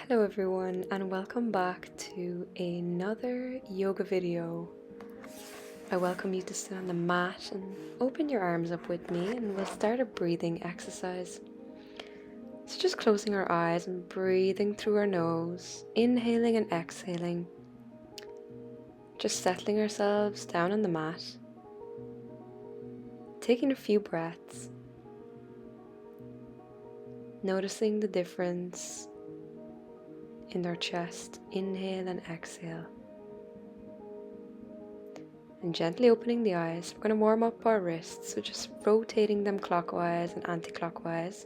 Hello everyone and welcome back to another yoga video. I welcome you to sit on the mat and open your arms up with me and we'll start a breathing exercise. So just closing our eyes and breathing through our nose, inhaling and exhaling. Just settling ourselves down on the mat, taking a few breaths, noticing the difference in our chest, inhale and exhale. And gently opening the eyes, we're going to warm up our wrists, so just rotating them clockwise and anti-clockwise.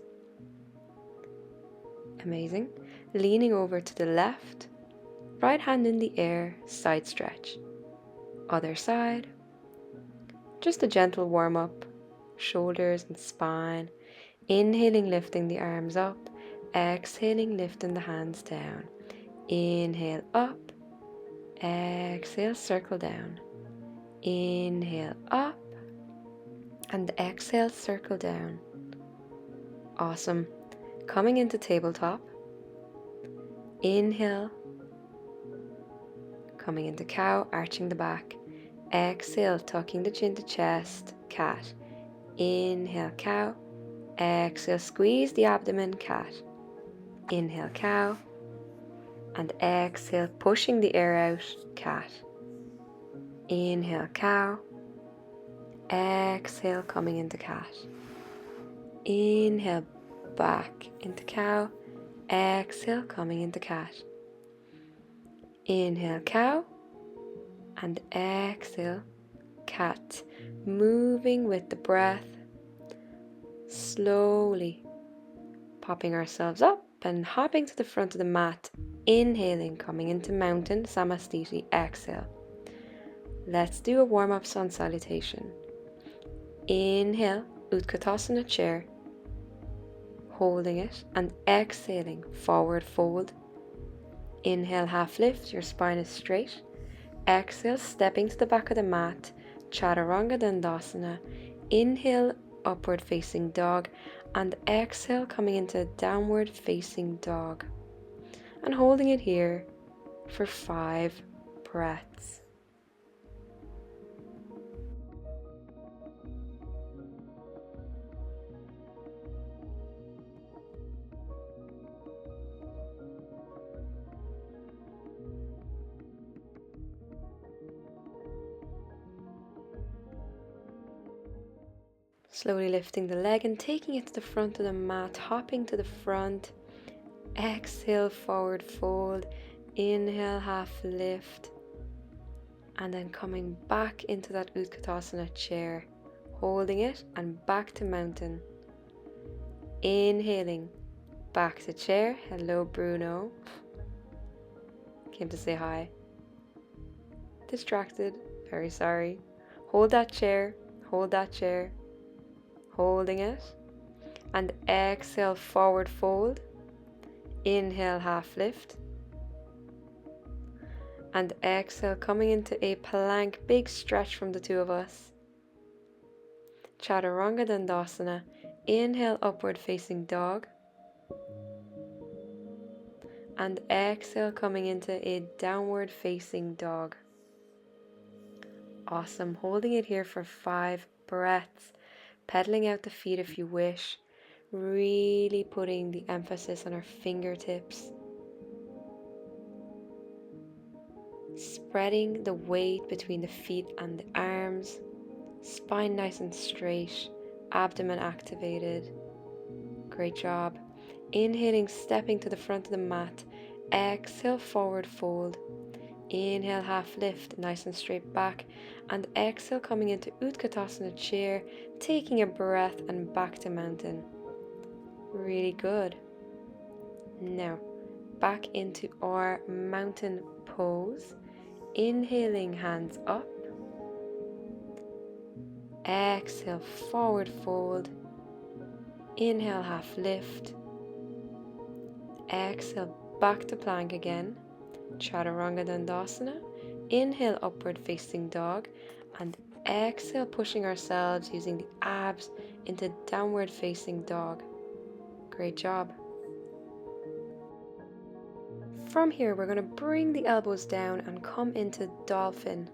Amazing. Leaning over to the left, right hand in the air, side stretch. Other side. Just a gentle warm up, shoulders and spine. Inhaling, lifting the arms up. Exhaling, lifting the hands down. Inhale up. Exhale, circle down. Inhale up and exhale, circle down. Awesome. Coming into tabletop. Inhale. Coming into cow, arching the back. Exhale, tucking the chin to chest, cat. Inhale, cow. Exhale, squeeze the abdomen, cat. Inhale, cow. And exhale, pushing the air out, cat. Inhale, cow. Exhale, coming into cat. Inhale, back into cow. Exhale, coming into cat. Inhale, cow. And exhale, cat. Moving with the breath. Slowly popping ourselves up and hopping to the front of the mat. Inhaling, coming into mountain, samastiti. Exhale. Let's do a warm-up sun salutation. Inhale, Utkatasana chair, holding it, and exhaling, forward fold. Inhale, half lift, your spine is straight. Exhale, stepping to the back of the mat, Chaturanga Dandasana. Inhale, upward facing dog, and exhale, coming into downward facing dog. And holding it here for 5 breaths. Slowly lifting the leg and taking it to the front of the mat, hopping to the front. Exhale, forward fold. Inhale, half lift. And then coming back into that Utkatasana chair, holding it and back to mountain. Inhaling, back to chair. Hello, Bruno. Came to say hi. Distracted, very sorry. Hold that chair, hold that chair. Holding it, and exhale, forward fold. Inhale, half lift, and exhale, coming into a plank, big stretch from the two of us. Chaturanga Dandasana. Inhale, upward facing dog, and exhale, coming into a downward facing dog. Awesome. Holding it here for 5 breaths. Pedaling out the feet if you wish, really putting the emphasis on our fingertips. Spreading the weight between the feet and the arms, spine nice and straight, abdomen activated. Great job. Inhaling, stepping to the front of the mat. Exhale, forward fold. Inhale, half lift, nice and straight back, and exhale, coming into Utkatasana chair, taking a breath and back to mountain. Really good. Now, back into our mountain pose. Inhaling, hands up. Exhale, forward fold. Inhale, half lift. Exhale, back to plank again. Chaturanga Dandasana. Inhale, upward facing dog, and exhale, pushing ourselves using the abs into downward facing dog. Great job. From here, we're going to bring the elbows down and come into dolphin.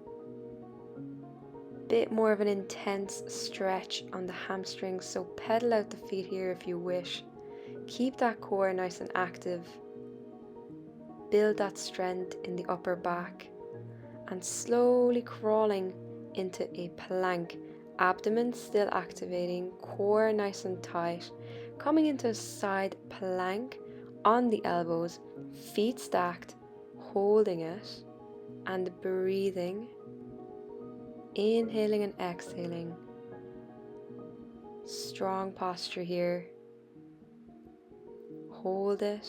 Bit more of an intense stretch on the hamstrings, so pedal out the feet here if you wish. Keep that core nice and active. Build that strength in the upper back and slowly crawling into a plank. Abdomen still activating, core nice and tight. Coming into a side plank on the elbows, feet stacked, holding it and breathing. Inhaling and exhaling. Strong posture here. Hold it.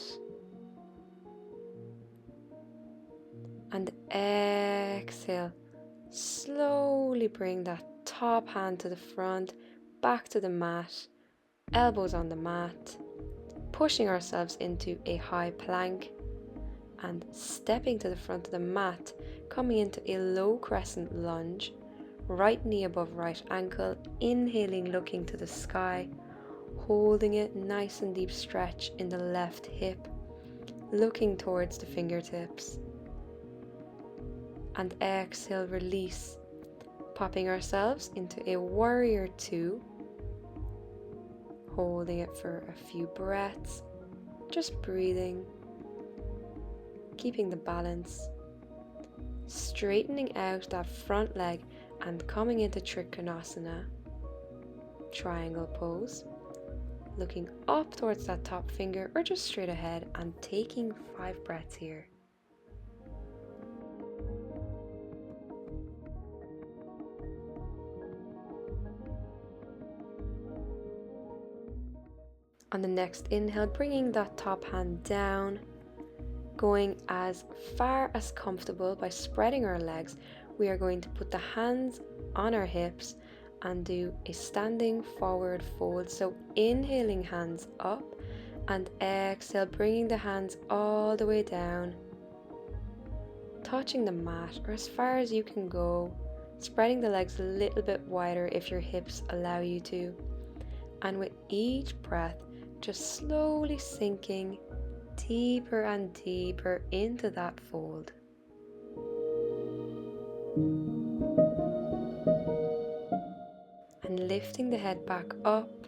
And exhale. Slowly bring that top hand to the front, back to the mat, elbows on the mat, pushing ourselves into a high plank and stepping to the front of the mat, coming into a low crescent lunge, right knee above right ankle, inhaling, looking to the sky, holding it, nice and deep stretch in the left hip, looking towards the fingertips. And exhale, release, popping ourselves into a warrior two, holding it for a few breaths, just breathing, keeping the balance, straightening out that front leg and coming into Trikonasana, triangle pose, looking up towards that top finger or just straight ahead and taking 5 breaths here. On the next inhale, bringing that top hand down, going as far as comfortable by spreading our legs, we are going to put the hands on our hips and do a standing forward fold. So inhaling, hands up, and exhale, bringing the hands all the way down, touching the mat or as far as you can go, spreading the legs a little bit wider if your hips allow you to. And with each breath, just slowly sinking deeper and deeper into that fold. And lifting the head back up,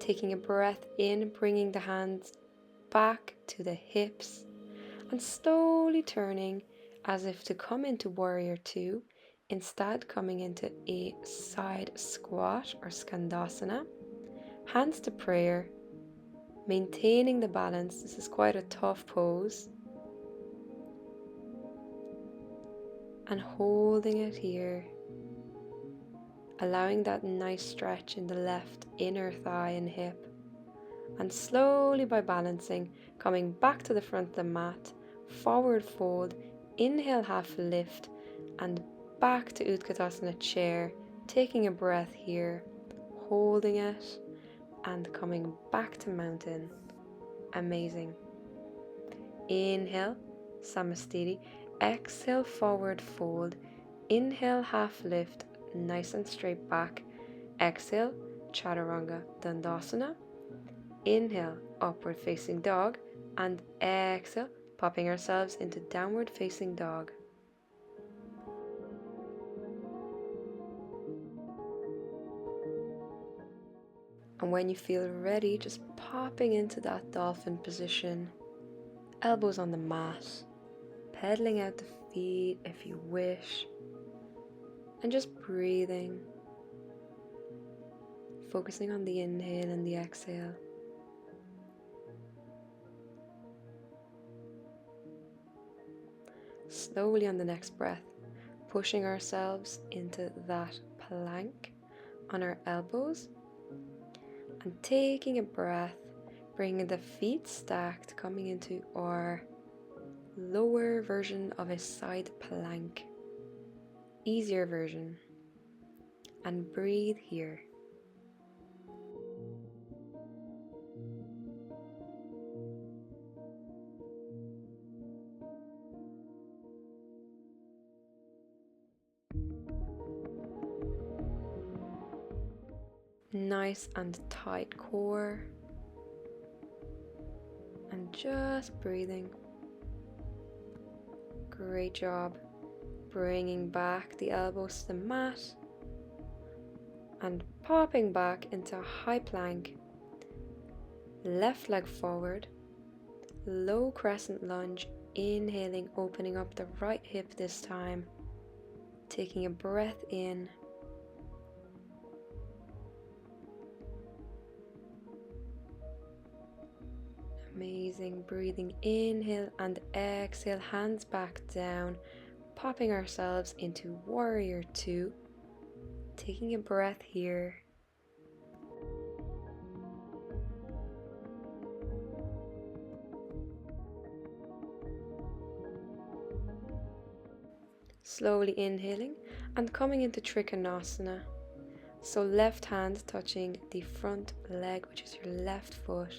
taking a breath in, bringing the hands back to the hips, and slowly turning as if to come into warrior two, instead coming into a side squat or skandasana. Hands to prayer, maintaining the balance. This is quite a tough pose. And holding it here, allowing that nice stretch in the left inner thigh and hip. And slowly by balancing, coming back to the front of the mat, forward fold, inhale, half lift, and back to Utkatasana chair, taking a breath here, holding it, and coming back to mountain. Amazing. Inhale, Samastiti. Exhale, forward fold. Inhale, half lift, nice and straight back. Exhale, Chaturanga Dandasana. Inhale, upward facing dog. And exhale, popping ourselves into downward facing dog. And when you feel ready, just popping into that dolphin position, elbows on the mat, pedaling out the feet if you wish, and just breathing, focusing on the inhale and the exhale. Slowly on the next breath, pushing ourselves into that plank on our elbows, and taking a breath, bringing the feet stacked, coming into our lower version of a side plank, easier version, and breathe here. Nice and tight core, and just breathing. Great job. Bringing back the elbows to the mat and popping back into a high plank. Left leg forward, low crescent lunge, inhaling, opening up the right hip this time, taking a breath in. Amazing. Breathing, inhale and exhale, hands back down, popping ourselves into warrior two, taking a breath here. Slowly inhaling and coming into Trikonasana. So left hand touching the front leg, which is your left foot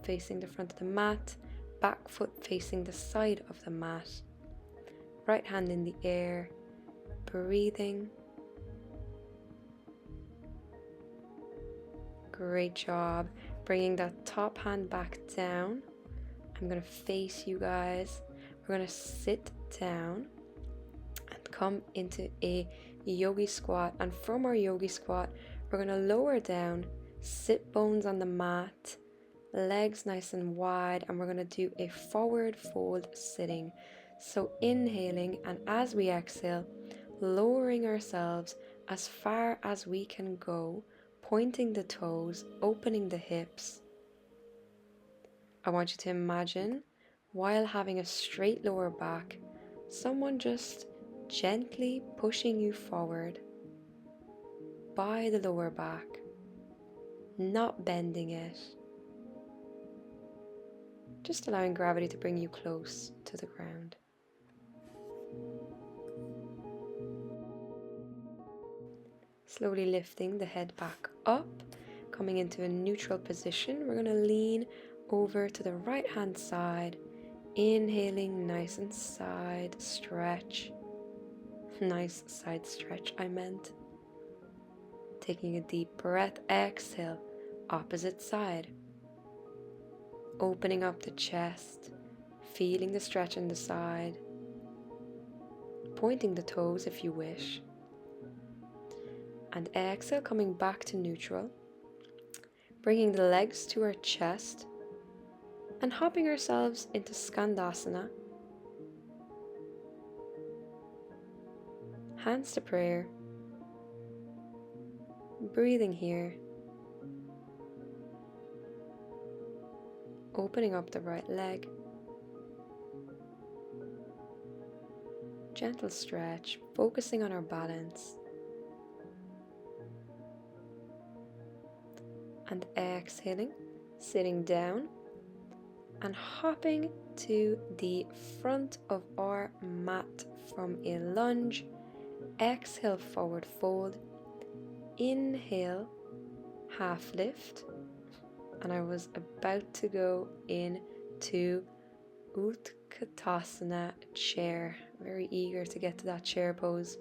facing the front of the mat, back foot facing the side of the mat. Right hand in the air, breathing. Great job. Bringing that top hand back down. I'm going to face you guys. We're going to sit down and come into a yogi squat. And from our yogi squat, we're going to lower down, sit bones on the mat, legs nice and wide, and we're going to do a forward fold sitting. So inhaling, and as we exhale, lowering ourselves as far as we can go, pointing the toes, opening the hips. I want you to imagine, while having a straight lower back, someone just gently pushing you forward by the lower back, not bending it, just allowing gravity to bring you close to the ground. Slowly lifting the head back up, coming into a neutral position. We're going to lean over to the right hand side, inhaling, nice and side stretch. Nice side stretch, I meant. Taking a deep breath, exhale, opposite side. Opening up the chest, feeling the stretch in the side, pointing the toes if you wish. And exhale, coming back to neutral, bringing the legs to our chest and hopping ourselves into Skandasana. Hands to prayer. Breathing here. Opening up the right leg. Gentle stretch, focusing on our balance. And exhaling, sitting down and hopping to the front of our mat from a lunge. Exhale, forward fold. Inhale, half lift. And I was about to go into Utkatasana chair. Very eager to get to that chair pose.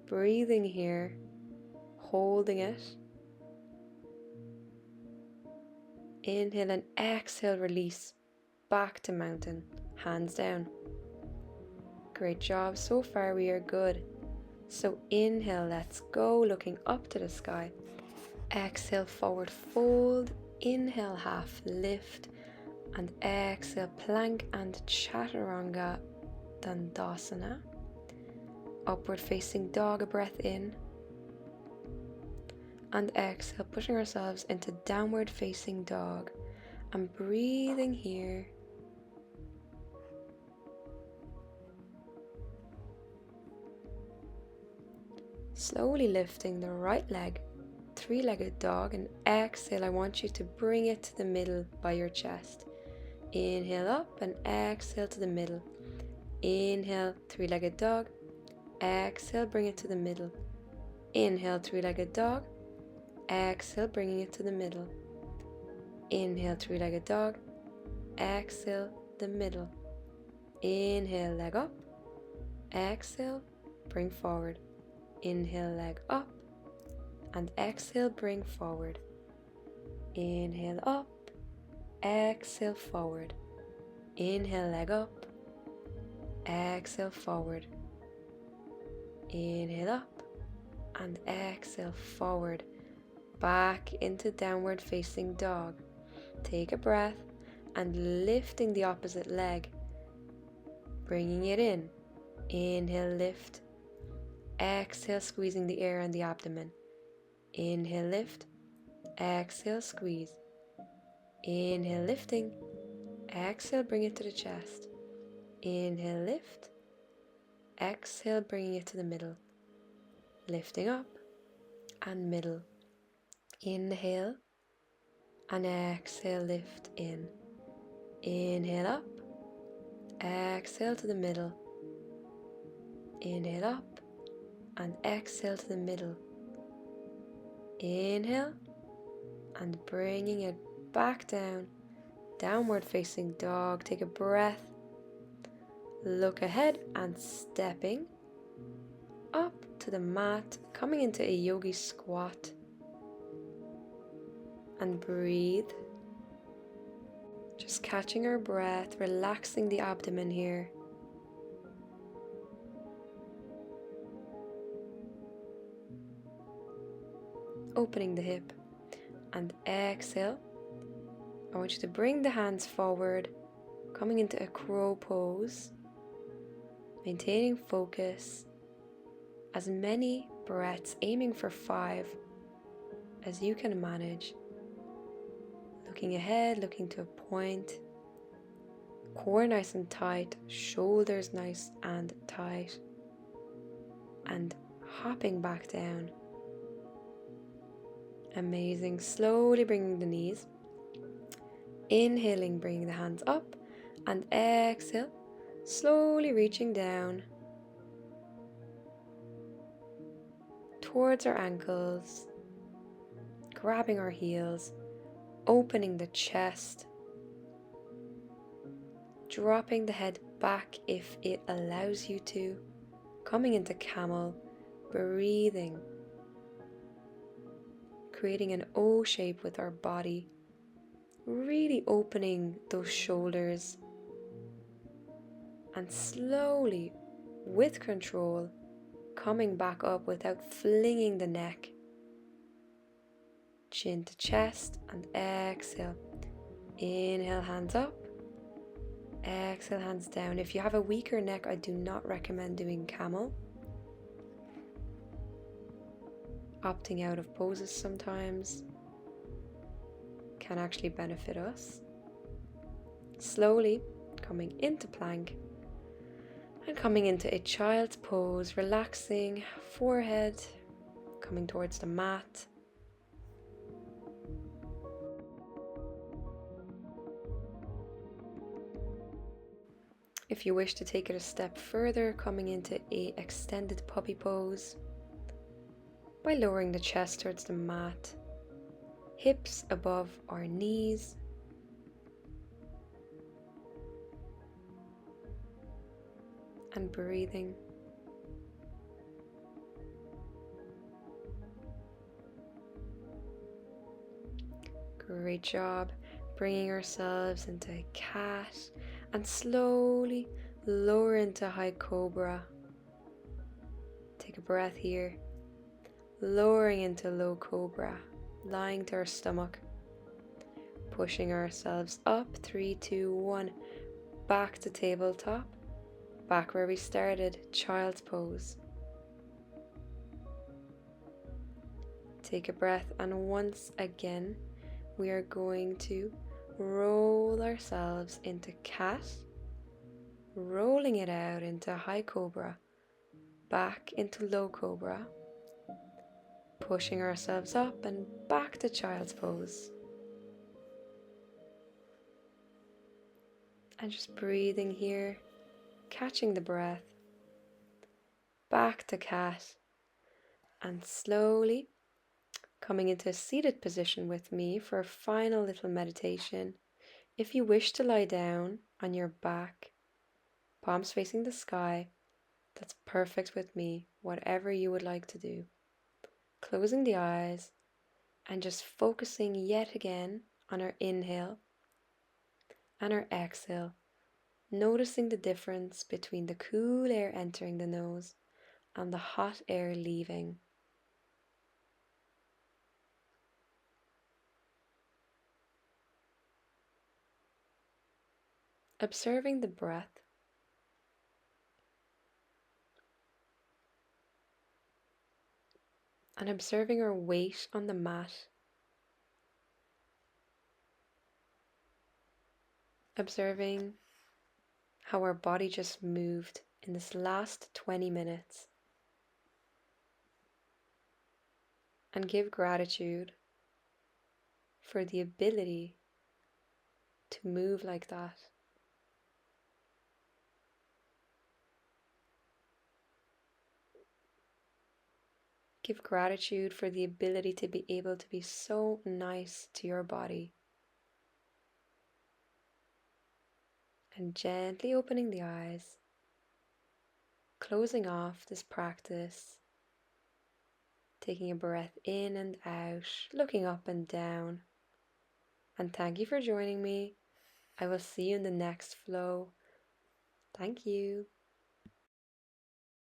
Breathing here, holding it. Inhale and exhale, release. Back to mountain, hands down. Great job, so far we are good. So inhale, let's go, looking up to the sky. Exhale, forward fold. Inhale, half lift. And exhale, plank and chaturanga dandasana. Upward facing dog, a breath in. And exhale, pushing ourselves into downward facing dog. And breathing here. Slowly lifting the right leg, three-legged dog, and exhale, I want you to bring it to the middle by your chest. Inhale up and exhale to the middle. Inhale, three-legged dog. Exhale, bring it to the middle. Inhale, three-legged dog. Exhale, bringing it to the middle. Inhale, three-legged dog. Exhale, the middle. Inhale, leg up. Exhale, bring forward. Inhale, leg up. And exhale, bring forward. Inhale, up. Exhale, forward. Inhale, leg up. exhale forward. Inhale up and exhale forward, back into downward facing dog. Take a breath and lifting the opposite leg, bringing it in. Inhale, lift. Exhale, squeezing the air in the abdomen. Inhale, lift. Exhale, squeeze. Inhale, lifting. Exhale, bring it to the chest. Inhale, lift. Exhale, bringing it to the middle. Lifting up and middle. Inhale and exhale, lift in. Inhale up. Exhale to the middle. Inhale up and exhale to the middle. Inhale and bringing it back down. Downward facing dog. Take a breath. Look ahead and stepping up to the mat, coming into a yogi squat. And breathe. Just catching our breath, relaxing the abdomen here. Opening the hip and exhale. I want you to bring the hands forward, coming into a crow pose, maintaining focus. As many breaths, aiming for 5 as you can manage. Looking ahead, looking to a point. Core nice and tight, shoulders nice and tight. And hopping back down. Amazing. Slowly bringing the knees. Inhaling, bringing the hands up. And exhale, slowly reaching down towards our ankles. Grabbing our heels. Opening the chest. Dropping the head back if it allows you to. Coming into camel. Breathing. Creating an O shape with our body. Really opening those shoulders. And slowly, with control, coming back up without flinging the neck. Chin to chest and exhale. Inhale, hands up. Exhale, hands down. If you have a weaker neck, I do not recommend doing camel. Opting out of poses sometimes can actually benefit us. Slowly coming into plank and coming into a child's pose, relaxing forehead, coming towards the mat. If you wish to take it a step further, coming into a extended puppy pose by lowering the chest towards the mat, hips above our knees, and breathing. Great job. Bringing ourselves into a cat and slowly lower into high cobra. Take a breath here. Lowering into low cobra, lying to our stomach. Pushing ourselves up. 3, 2, 1. Back to tabletop. Back where we started, child's pose. Take a breath, and once again we are going to roll ourselves into cat, rolling it out into high cobra, back into low cobra, pushing ourselves up and back to child's pose. And just breathing here, catching the breath, back to cat, and slowly coming into a seated position with me for a final little meditation. If you wish to lie down on your back, palms facing the sky, that's perfect with me, whatever you would like to do. Closing the eyes and just focusing yet again on our inhale and our exhale. noticing the difference between the cool air entering the nose and the hot air leaving. Observing the breath and observing our weight on the mat. Observing how our body just moved in this last 20 minutes. And give gratitude for the ability to move like that. Give gratitude for the ability to be able to be so nice to your body. And gently opening the eyes, closing off this practice, taking a breath in and out, looking up and down. And thank you for joining me. I will see you in the next flow. Thank you.